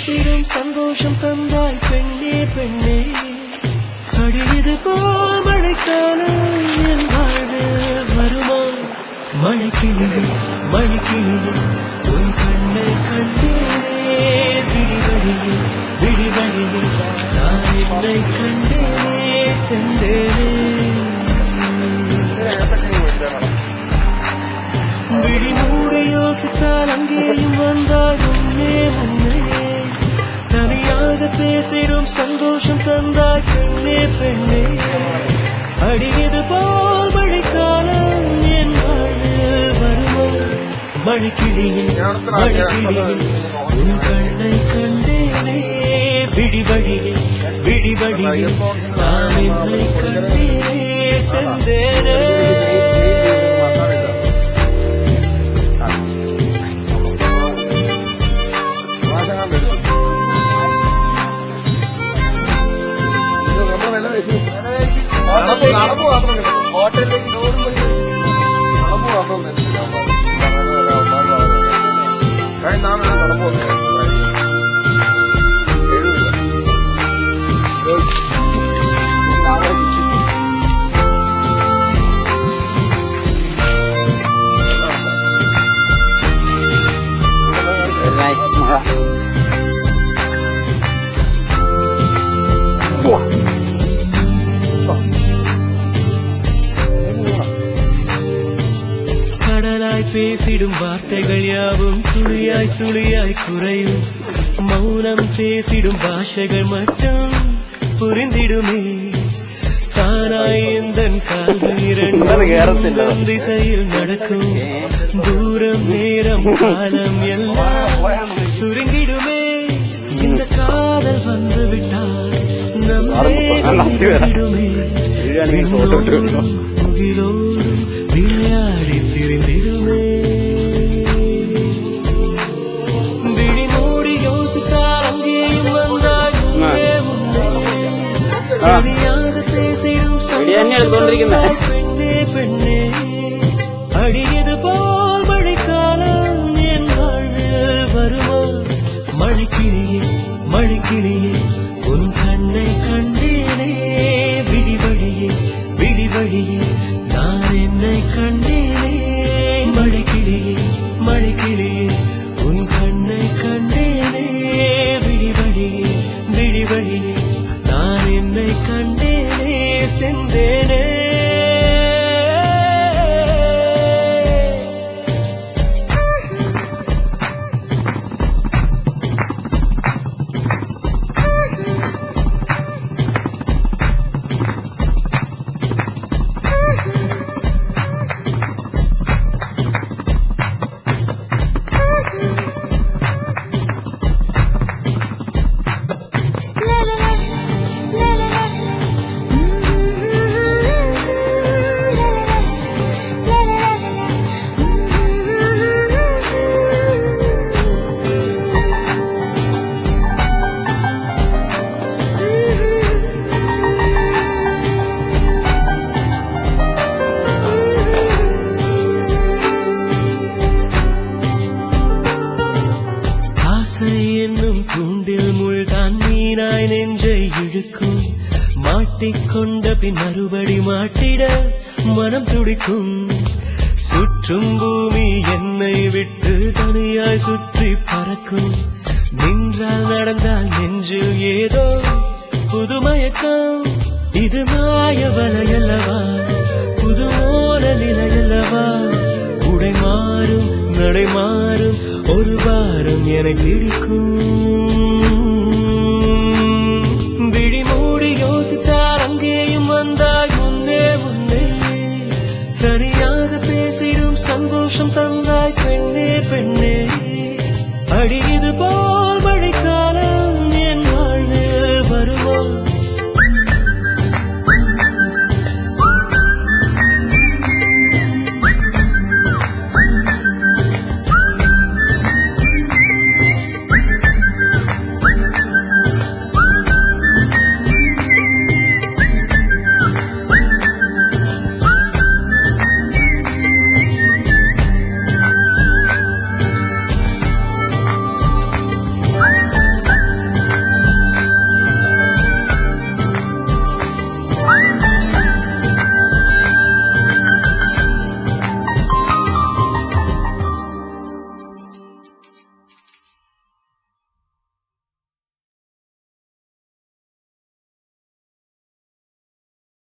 பேசிடும் சந்தோஷம் தந்தாய் பெண்ணே பெண்ணே அடியது போல் மழைக்காலம் என் வாழ்வில் வருமா மழைக்கிளியே மழைக்கிளியே உன் கண்ணை கண்டேனே விடிவழியே விடிவழியே நான் என்னை கண்டேனே சென்றேனே விழி மூடி யோசித்தால் அங்கேயும் வந்தால் முன்னே முன்னே தனியாக பேசிடும் சந்தோஷம் தந்தாய் பெண்ணே பெண்ணே அடியது போல் மழைக்காலம் என் வாழ்வில் வருமோ மழைக்கிளியே மழைக்கிளியே உன் கண்ணை கண்டேனே விடிவழியே விடிவழியே நான் என்னை கண்டேனே சென்றேனே ഹോട്ടലിലേക്ക് നടന്നു கடலாய் பேசிடும் வார்த்தைகள் யாவும் துளியாய் துளியாய் குறையும் மௌனம் பேசிடும் பாஷைகள் மட்டும் புரிந்திடுமே தானாய் எந்தன் கால்கள் இரண்டும் திசையில் நடக்கும் தூரம் நேரம் காலம் எல்லாம் சுருங்கிடுமே இந்த காதல் வந்து விட்டால் நம்மே முகிலோடும் விளையாடி திரிந்திடுமே விழி மூடி யோசித்தால் அங்கேயும் வந்தால் முன்னே முன்னே தனியாக பேசிடும் சந்தோஷம் பெண்ணே பெண்ணே அடியது போல் மழைக்காலம் என் வாழ்வில் வருமா மழைக்கிளியே மழைக்கிளியே உன் கண்ணை கண்டேனே விடிவழியே விடிவழியே நான் என்னை கண்டேனே மழைக்கிளியே மழைக்கிளியே உன் கண்ணை கண்டேனே விடிவழியே விடிவழியே நான் என்னை கண்டேனே சென்றேனே என்னும் தூண்டில் முள்தான் மீனாய் நெஞ்சை இழுக்கும் மாட்டிக்கொண்ட பின் மறுபடி மாட்டிட மனம் துடிக்கும் சுற்றும் பூமி என்னை விட்டு தனியாய் சுற்றி பறக்கும் நின்றால் நடந்தால் நெஞ்சில் ஏதோ புதுமயக்கம் இது மாய வலையல்லவா புதுமோல நிலையல்லவா உடை மாறும் நடை மாறும் ஒரு வாரம் என பிடிக்கும்